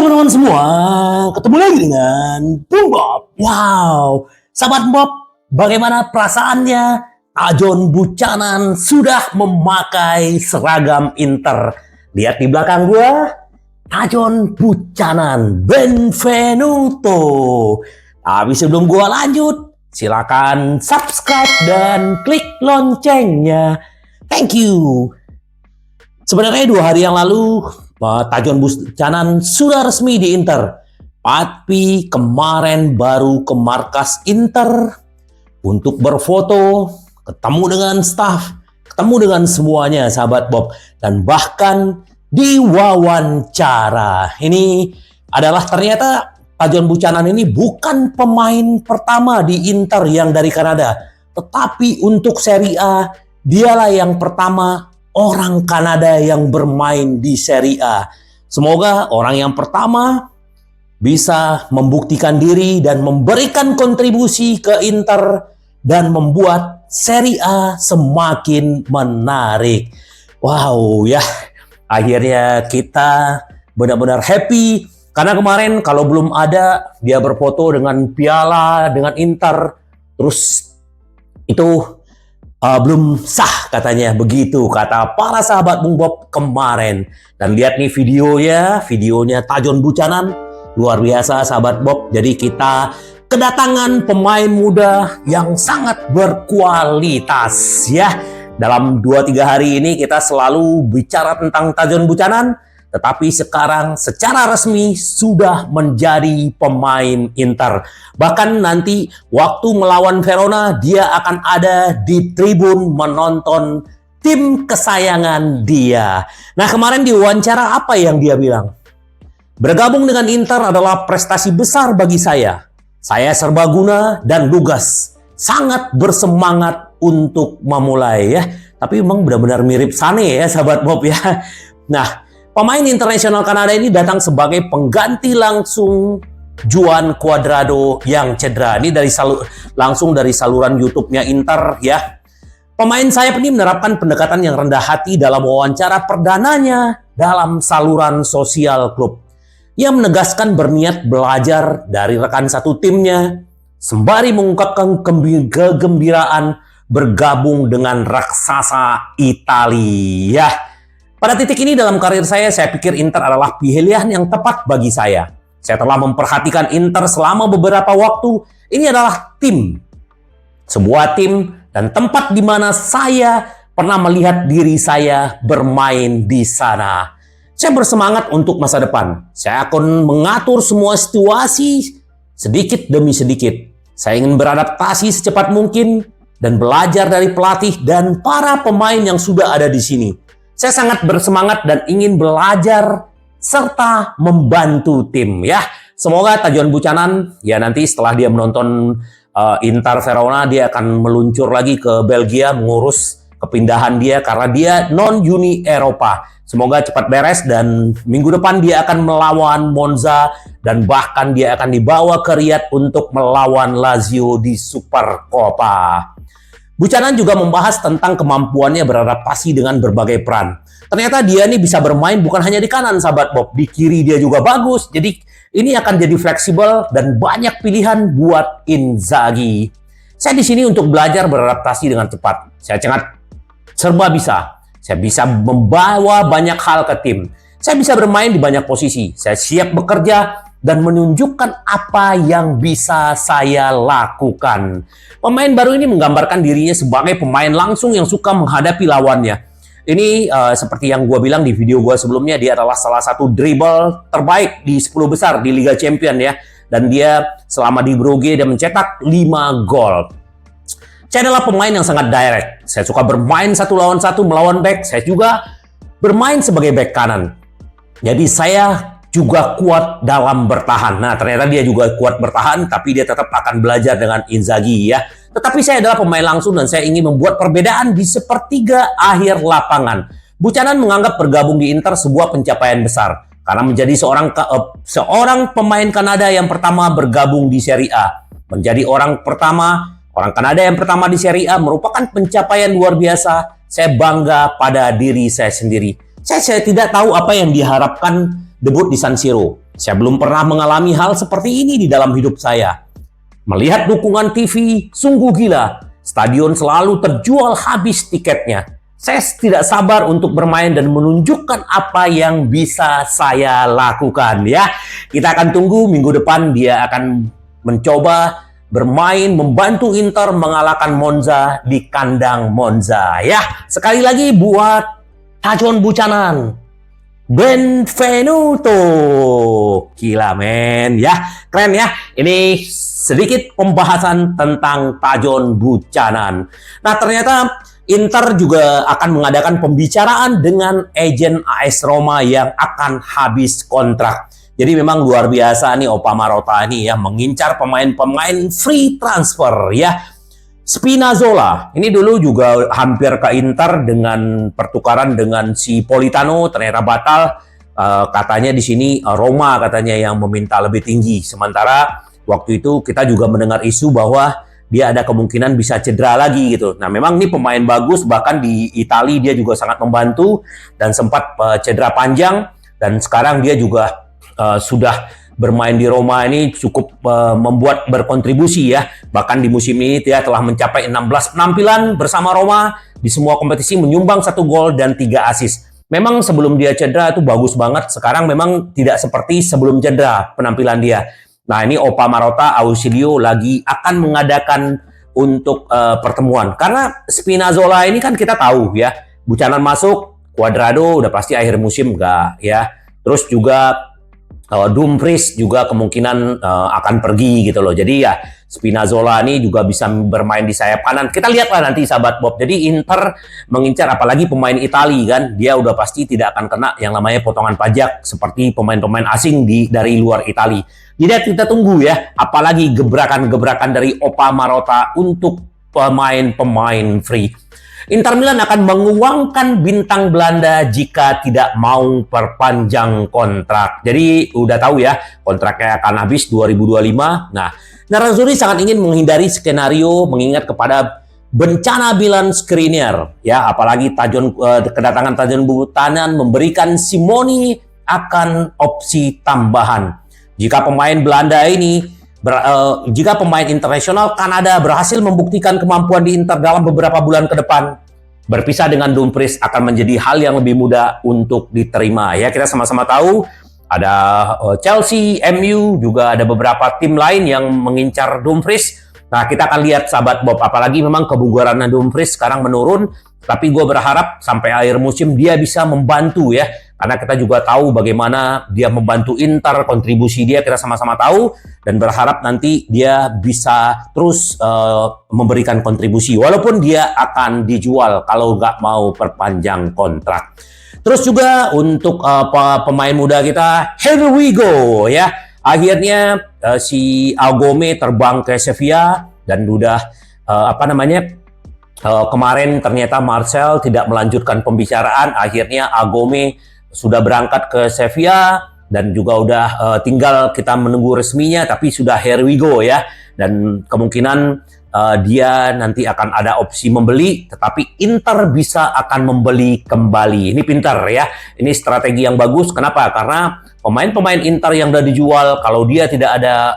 teman-teman semua, ketemu lagi dengan Bung Bob. Wow, sahabat Bob, bagaimana perasaannya? Tajon Buchanan sudah memakai seragam Inter. Lihat di belakang gua, Tajon Buchanan, Benvenuto. Tapi sebelum gua lanjut, silakan subscribe dan klik loncengnya. Thank you. Sebenarnya 2 hari yang lalu, Tajon Buchanan sudah resmi di Inter. Tapi kemarin baru ke markas Inter untuk berfoto, ketemu dengan staff, ketemu dengan semuanya sahabat Bob. Dan bahkan diwawancara. Ini adalah ternyata Tajon Buchanan ini bukan pemain pertama di Inter yang dari Kanada. Tetapi untuk Serie A, dialah yang pertama orang Kanada yang bermain di Serie A. Semoga orang yang pertama bisa membuktikan diri dan memberikan kontribusi ke Inter dan membuat Serie A semakin menarik. Wow ya, akhirnya kita benar-benar happy karena kemarin kalau belum ada dia berfoto dengan piala dengan Inter, terus itu belum sah katanya, begitu kata para sahabat Bung Bob kemarin. Dan lihat nih videonya Tajon Buchanan, luar biasa sahabat Bob. Jadi kita kedatangan pemain muda yang sangat berkualitas ya. Dalam 2-3 hari ini kita selalu bicara tentang Tajon Buchanan, tetapi sekarang secara resmi sudah menjadi pemain Inter. Bahkan nanti waktu melawan Verona, dia akan ada di tribun menonton tim kesayangan dia. Nah, kemarin di wawancara apa yang dia bilang? Bergabung dengan Inter adalah prestasi besar bagi saya. Saya serbaguna dan lugas. Sangat bersemangat untuk memulai ya. Tapi memang benar-benar mirip Sane ya sahabat Bob ya. Nah, pemain internasional Kanada ini datang sebagai pengganti langsung Juan Cuadrado yang cedera. Ini langsung dari saluran YouTube-nya Inter ya. Pemain sayap ini menerapkan pendekatan yang rendah hati dalam wawancara perdananya dalam saluran sosial klub. Ia menegaskan berniat belajar dari rekan satu timnya, sembari mengungkapkan kegembiraan bergabung dengan raksasa Italia. Pada titik ini dalam karir saya pikir Inter adalah pilihan yang tepat bagi saya. Saya telah memperhatikan Inter selama beberapa waktu. Ini adalah tim. Sebuah tim dan tempat di mana saya pernah melihat diri saya bermain di sana. Saya bersemangat untuk masa depan. Saya akan mengatur semua situasi sedikit demi sedikit. Saya ingin beradaptasi secepat mungkin dan belajar dari pelatih dan para pemain yang sudah ada di sini. Saya sangat bersemangat dan ingin belajar serta membantu tim ya. Semoga Tajon Buchanan ya nanti setelah dia menonton Inter Verona, dia akan meluncur lagi ke Belgia mengurus kepindahan dia karena dia non-Uni Eropa. Semoga cepat beres dan minggu depan dia akan melawan Monza dan bahkan dia akan dibawa ke Riyadh untuk melawan Lazio di Supercoppa. Buchanan juga membahas tentang kemampuannya beradaptasi dengan berbagai peran. Ternyata dia nih bisa bermain bukan hanya di kanan sahabat Bob, di kiri dia juga bagus. Jadi ini akan jadi fleksibel dan banyak pilihan buat Inzaghi. Saya di sini untuk belajar beradaptasi dengan cepat. Saya sangat serba bisa. Saya bisa membawa banyak hal ke tim. Saya bisa bermain di banyak posisi. Saya siap bekerja dan menunjukkan apa yang bisa saya lakukan. Pemain baru ini menggambarkan dirinya sebagai pemain langsung yang suka menghadapi lawannya. Ini seperti yang gue bilang di video gue sebelumnya, dia adalah salah satu dribble terbaik di 10 besar di Liga Champion ya. Dan dia selama di Brugge dia mencetak 5 gol. Saya adalah pemain yang sangat direct. Saya suka bermain 1 lawan 1 melawan back. Saya juga bermain sebagai back kanan. Jadi saya juga kuat dalam bertahan. Nah, ternyata dia juga kuat bertahan, tapi dia tetap akan belajar dengan Inzaghi ya. Tetapi saya adalah pemain langsung dan saya ingin membuat perbedaan di sepertiga akhir lapangan. Buchanan menganggap bergabung di Inter sebuah pencapaian besar karena menjadi seorang pemain Kanada yang pertama bergabung di Serie A. Menjadi orang Kanada yang pertama di Serie A merupakan pencapaian luar biasa. Saya bangga pada diri saya sendiri. Saya tidak tahu apa yang diharapkan debut di San Siro. Saya belum pernah mengalami hal seperti ini di dalam hidup saya. Melihat dukungan TV, sungguh gila. Stadion selalu terjual habis tiketnya. Saya tidak sabar untuk bermain dan menunjukkan apa yang bisa saya lakukan ya. Kita akan tunggu minggu depan dia akan mencoba bermain membantu Inter mengalahkan Monza di kandang Monza ya. Sekali lagi buat Tajon Buchanan, Benvenuto. Gila men ya, keren ya. Ini sedikit pembahasan tentang Tajon Buchanan. Nah ternyata Inter juga akan mengadakan pembicaraan dengan agen AS Roma yang akan habis kontrak. Jadi memang luar biasa nih Opa Marotta ini ya, mengincar pemain-pemain free transfer ya. Spinazzola ini dulu juga hampir ke Inter dengan pertukaran dengan si Politano, ternyata batal. Katanya di sini Roma katanya yang meminta lebih tinggi. Sementara waktu itu kita juga mendengar isu bahwa dia ada kemungkinan bisa cedera lagi gitu. Nah memang ini pemain bagus, bahkan di Italia dia juga sangat membantu dan sempat cedera panjang, dan sekarang dia juga sudah bermain di Roma ini cukup membuat berkontribusi ya. Bahkan di musim ini dia telah mencapai 16 penampilan bersama Roma di semua kompetisi, menyumbang 1 gol dan 3 assist. Memang sebelum dia cedera itu bagus banget, sekarang memang tidak seperti sebelum cedera penampilan dia. Nah ini Opa Marotta Ausilio lagi akan mengadakan untuk pertemuan. Karena Spinazzola ini kan kita tahu ya, Buchanan masuk, Cuadrado udah pasti akhir musim enggak ya. Terus juga Dumfries juga kemungkinan akan pergi gitu loh. Jadi ya Spinazzola ini juga bisa bermain di sayap kanan. Kita lihatlah nanti sahabat Bob. Jadi Inter mengincar, apalagi pemain Italia kan, dia udah pasti tidak akan kena yang namanya potongan pajak seperti pemain-pemain asing dari luar Italia. Jadi kita tunggu ya, apalagi gebrakan-gebrakan dari Opa Marotta untuk pemain-pemain free. Inter Milan akan menguangkan bintang Belanda jika tidak mau perpanjang kontrak. Jadi udah tahu ya, kontraknya akan habis 2025. Nah, Nerazzurri sangat ingin menghindari skenario mengingat kepada bencana Milan Skriniar ya, apalagi kedatangan Tajon Buchanan memberikan Simoni akan opsi tambahan. Jika pemain Belanda ini jika pemain internasional Kanada berhasil membuktikan kemampuan di Inter dalam beberapa bulan ke depan, berpisah dengan Dumfries akan menjadi hal yang lebih mudah untuk diterima. Ya, kita sama-sama tahu ada Chelsea, MU, juga ada beberapa tim lain yang mengincar Dumfries. Nah, kita akan lihat sahabat Bob, apalagi memang kebugaran Dumfries sekarang menurun, tapi gue berharap sampai akhir musim dia bisa membantu ya. Karena kita juga tahu bagaimana dia membantu Inter, kontribusi dia kita sama-sama tahu, dan berharap nanti dia bisa terus memberikan kontribusi walaupun dia akan dijual kalau nggak mau perpanjang kontrak. Terus juga untuk pemain muda kita, here we go ya. Akhirnya si Agome terbang ke Sevilla dan udah kemarin ternyata Marcel tidak melanjutkan pembicaraan, akhirnya Agome sudah berangkat ke Sevilla dan juga udah tinggal kita menunggu resminya, tapi sudah here we go ya. Dan kemungkinan dia nanti akan ada opsi membeli, tetapi Inter bisa akan membeli kembali. Ini pintar ya, ini strategi yang bagus. Kenapa? Karena pemain-pemain Inter yang udah dijual, kalau dia tidak ada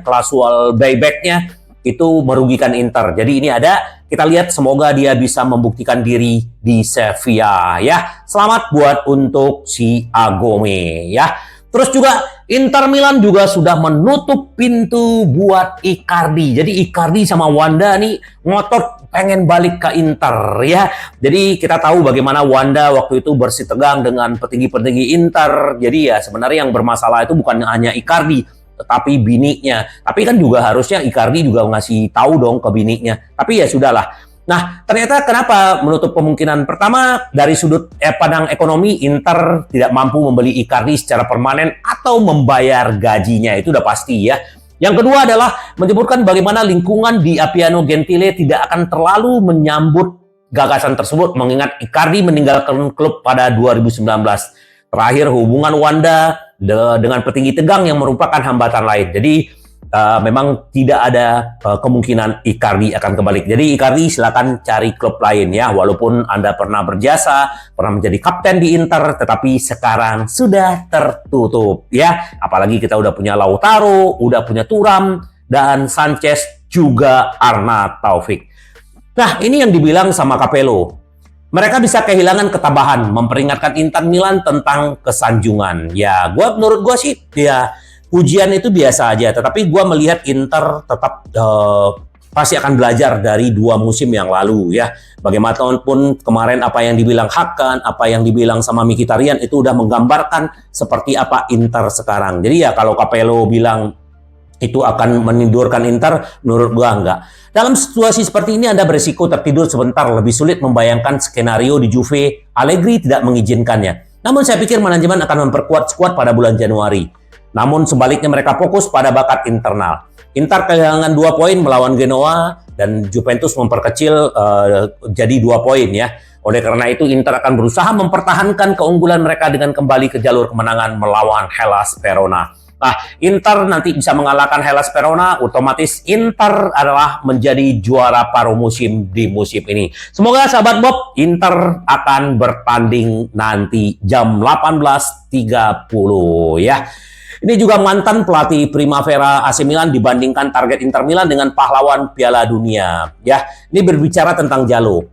klausul buyback-nya, itu merugikan Inter. Jadi ini ada, kita lihat semoga dia bisa membuktikan diri di Sevilla ya. Selamat buat untuk si Agome ya. Terus juga Inter Milan juga sudah menutup pintu buat Icardi. Jadi Icardi sama Wanda nih ngotot pengen balik ke Inter ya. Jadi kita tahu bagaimana Wanda waktu itu bersitegang dengan petinggi-petinggi Inter. Jadi ya sebenarnya yang bermasalah itu bukan hanya Icardi, tetapi bininya. Tapi kan juga harusnya Icardi juga ngasih tahu dong ke bininya. Tapi ya sudahlah. Nah, ternyata kenapa menutup kemungkinan? Pertama, dari sudut pandang ekonomi, Inter tidak mampu membeli Icardi secara permanen atau membayar gajinya. Itu udah pasti ya. Yang kedua adalah menyebutkan bagaimana lingkungan di Appiano Gentile tidak akan terlalu menyambut gagasan tersebut, mengingat Icardi meninggalkan klub pada 2019. Terakhir, hubungan Wanda dengan petinggi tegang yang merupakan hambatan lain. Jadi memang tidak ada kemungkinan Icardi akan kembali. Jadi Icardi silakan cari klub lain ya. Walaupun Anda pernah berjasa, pernah menjadi kapten di Inter, tetapi sekarang sudah tertutup ya. Apalagi kita udah punya Lautaro, udah punya Thuram, dan Sanchez, juga Arnautovic Taufik. Nah, ini yang dibilang sama Capello. Mereka bisa kehilangan ketabahan, memperingatkan Inter Milan tentang kesanjungan. Ya, menurut gue sih, ya ujian itu biasa aja. Tetapi gue melihat Inter tetap pasti akan belajar dari 2 musim yang lalu ya. Bagaimanapun kemarin apa yang dibilang Hakan, apa yang dibilang sama Mkhitaryan itu udah menggambarkan seperti apa Inter sekarang. Jadi ya kalau Capello bilang itu akan menidurkan Inter, menurut gua enggak. Dalam situasi seperti ini Anda berisiko tertidur sebentar, lebih sulit membayangkan skenario di Juve. Allegri tidak mengizinkannya. Namun saya pikir manajemen akan memperkuat skuad pada bulan Januari. Namun sebaliknya mereka fokus pada bakat internal. Inter kehilangan 2 poin melawan Genoa dan Juventus memperkecil jadi 2 poin ya. Oleh karena itu Inter akan berusaha mempertahankan keunggulan mereka dengan kembali ke jalur kemenangan melawan Hellas Verona. Nah, Inter nanti bisa mengalahkan Hellas Verona, otomatis Inter adalah menjadi juara paruh musim di musim ini. Semoga sahabat Bob, Inter akan bertanding nanti jam 18.30 ya. Ini juga mantan pelatih Primavera AC Milan dibandingkan target Inter Milan dengan pahlawan Piala Dunia ya. Ini berbicara tentang Jallo.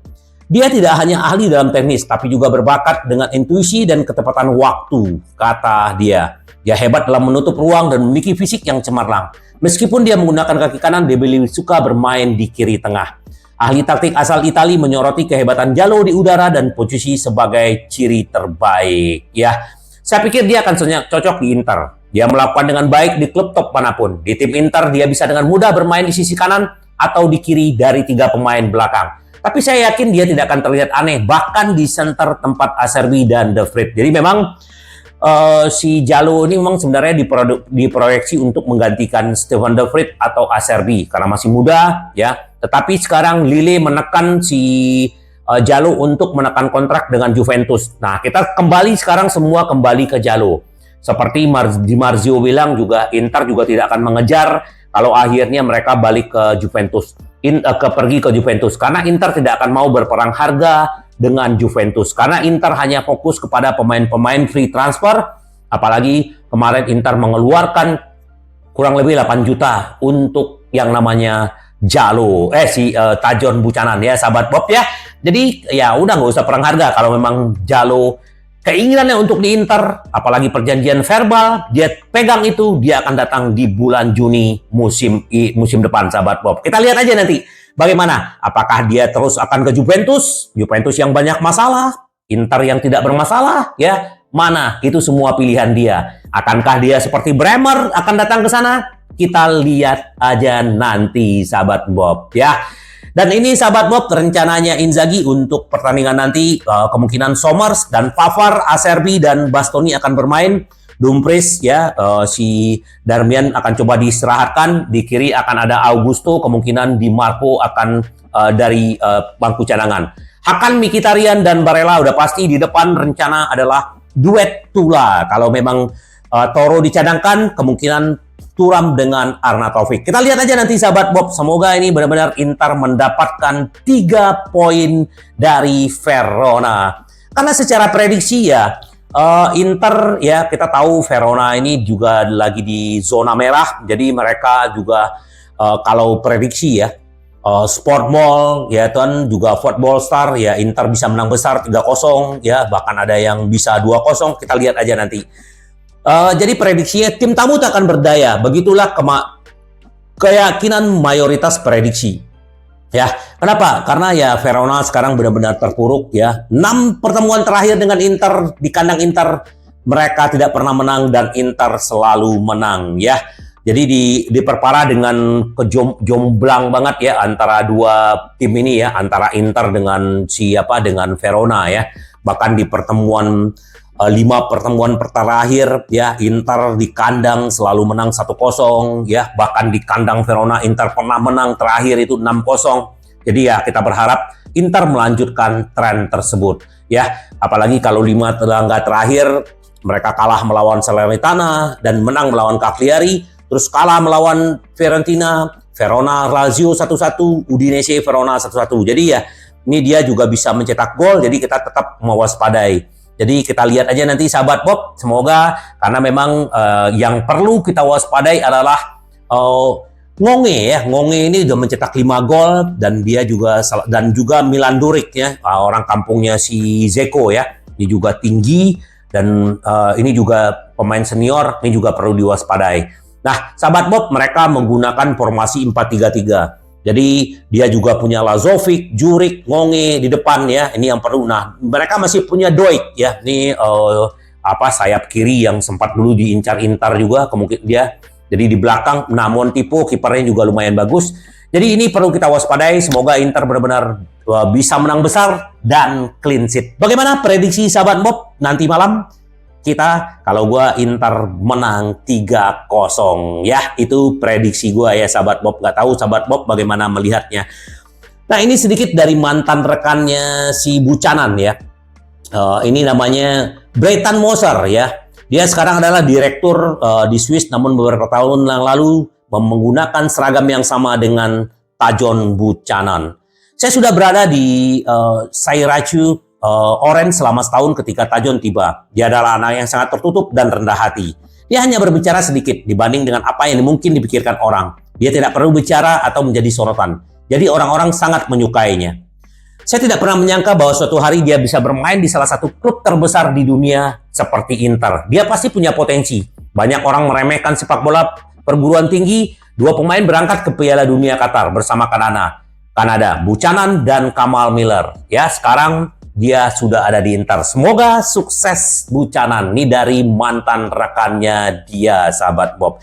Dia tidak hanya ahli dalam teknis, tapi juga berbakat dengan intuisi dan ketepatan waktu, kata dia. Dia hebat dalam menutup ruang dan memiliki fisik yang cemerlang. Meskipun dia menggunakan kaki kanan, dia lebih suka bermain di kiri tengah. Ahli taktik asal Italia menyoroti kehebatan Jallo di udara dan posisi sebagai ciri terbaik. Ya, saya pikir dia akan cocok di Inter. Dia melakukan dengan baik di klub top manapun. Di tim Inter, dia bisa dengan mudah bermain di sisi kanan atau di kiri dari 3 pemain belakang. Tapi saya yakin dia tidak akan terlihat aneh, bahkan di center tempat Acerbi dan De Vrij. Jadi memang si Jallo ini memang sebenarnya diproyeksi untuk menggantikan Stefan De Vrij atau Acerbi karena masih muda ya. Tetapi sekarang Lille menekan si Jallo untuk menekan kontrak dengan Juventus. Nah, kita kembali sekarang semua kembali ke Jallo. Seperti Di Marzio bilang juga, Inter juga tidak akan mengejar kalau akhirnya mereka balik ke Juventus, pergi ke Juventus, karena Inter tidak akan mau berperang harga dengan Juventus, karena Inter hanya fokus kepada pemain-pemain free transfer. Apalagi kemarin Inter mengeluarkan kurang lebih 8 juta untuk yang namanya Jallo, Tajon Buchanan ya sahabat Bob ya. Jadi ya udah nggak usah perang harga kalau memang Jallo keinginannya untuk di Inter, apalagi perjanjian verbal dia pegang itu, dia akan datang di bulan Juni musim depan sahabat Bob. Kita lihat aja nanti bagaimana, apakah dia terus akan ke Juventus yang banyak masalah, Inter yang tidak bermasalah ya, mana itu semua pilihan dia. Akankah dia seperti Bremer akan datang ke sana? Kita lihat aja nanti sahabat Bob ya. Dan ini sahabat Bob rencananya Inzaghi untuk pertandingan nanti, kemungkinan Somers dan Pavard, Acerbi dan Bastoni akan bermain. Dumfries ya, si Darmian akan coba diistirahatkan. Di kiri akan ada Augusto, kemungkinan Di Marco akan dari bangku cadangan. Hakan, Mkhitaryan dan Barella udah pasti. Di depan rencana adalah duet Tula. Kalau memang Toro dicadangkan, kemungkinan Thuram dengan Arnautovic. Kita lihat aja nanti sahabat Bob. Semoga ini benar-benar Inter mendapatkan 3 poin dari Verona. Karena secara prediksi ya, Inter ya kita tahu Verona ini juga lagi di zona merah. Jadi mereka juga kalau prediksi ya, Sport Mall ya kan juga Football Star ya, Inter bisa menang besar 3-0 ya, bahkan ada yang bisa 2-0. Kita lihat aja nanti. Jadi prediksinya tim tamu tak akan berdaya. Begitulah keyakinan mayoritas prediksi. Ya, kenapa? Karena ya Verona sekarang benar-benar terpuruk ya. 6 pertemuan terakhir dengan Inter di kandang Inter mereka tidak pernah menang dan Inter selalu menang ya. Jadi diperparah dengan jomblang banget ya antara 2 tim ini ya, antara Inter dengan dengan Verona ya. Bahkan di pertemuan 5 pertemuan terakhir ya, Inter di kandang selalu menang 1-0 ya, bahkan di kandang Verona Inter pernah menang terakhir itu 6-0. Jadi ya kita berharap Inter melanjutkan tren tersebut ya, apalagi kalau 5 laga terakhir mereka kalah melawan Salernitana dan menang melawan Cagliari. terus kalah melawan Fiorentina, Verona, Lazio 1-1, Udinese, Verona 1-1. Jadi ya, ini dia juga bisa mencetak gol, jadi kita tetap mewaspadai. Jadi kita lihat aja nanti sahabat Bob, semoga karena memang yang perlu kita waspadai adalah Ngonge ya. Ngonge ini udah mencetak 5 gol dan dia juga Milan Duric ya, orang kampungnya si Zeko ya. Ini juga tinggi dan ini juga pemain senior, ini juga perlu diwaspadai. Nah, sahabat Bob, mereka menggunakan formasi 4-3-3. Jadi dia juga punya Lazovic, Juric, Ngonge di depan ya. Ini yang perlu. Nah, mereka masih punya Doik ya. Ini sayap kiri yang sempat dulu diincar Inter juga, kemungkinan dia. Jadi di belakang, Montipo kipernya juga lumayan bagus. Jadi ini perlu kita waspadai. Semoga Inter benar-benar bisa menang besar dan clean sheet. Bagaimana prediksi sahabat Bob nanti malam? Kalau gua Inter menang 3-0 ya. Itu prediksi gua ya sahabat Bob. Gak tahu sahabat Bob bagaimana melihatnya. Nah, ini sedikit dari mantan rekannya si Buchanan ya. Ini namanya Brettan Moser ya. Dia sekarang adalah direktur di Swiss, namun beberapa tahun yang lalu menggunakan seragam yang sama dengan Tajon Buchanan. Saya sudah berada di Sairachu Orange selama setahun ketika Tajon tiba. Dia adalah anak yang sangat tertutup dan rendah hati. Dia hanya berbicara sedikit dibanding dengan apa yang mungkin dipikirkan orang. Dia tidak perlu bicara atau menjadi sorotan. Jadi orang-orang sangat menyukainya. Saya tidak pernah menyangka bahwa suatu hari dia bisa bermain di salah satu klub terbesar di dunia seperti Inter. Dia pasti punya potensi. Banyak orang meremehkan sepak bola perguruan tinggi. 2 pemain berangkat ke Piala Dunia Qatar bersama Kanada, Buchanan dan Kamal Miller. Ya, sekarang dia sudah ada di Inter. Semoga sukses Buchanan. Ini dari mantan rekannya dia, sahabat Bob.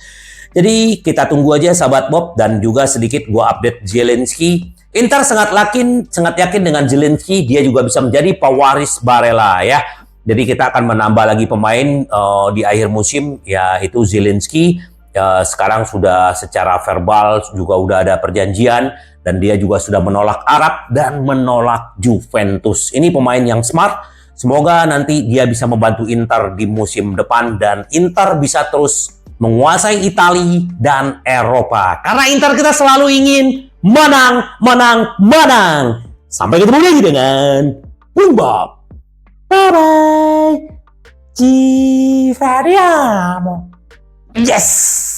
Jadi kita tunggu aja sahabat Bob, dan juga sedikit gua update Zielinski. Inter sangat yakin dengan Zielinski, dia juga bisa menjadi pewaris Barella ya. Jadi kita akan menambah lagi pemain di akhir musim, yaitu Zielinski. Sekarang sudah secara verbal juga udah ada perjanjian, dan dia juga sudah menolak Arab dan menolak Juventus. Ini pemain yang smart. Semoga nanti dia bisa membantu Inter di musim depan dan Inter bisa terus menguasai Italia dan Eropa. Karena Inter kita selalu ingin menang. Sampai ketemu lagi dengan Bung Bob. Bye-bye. Ci vediamo. Yes!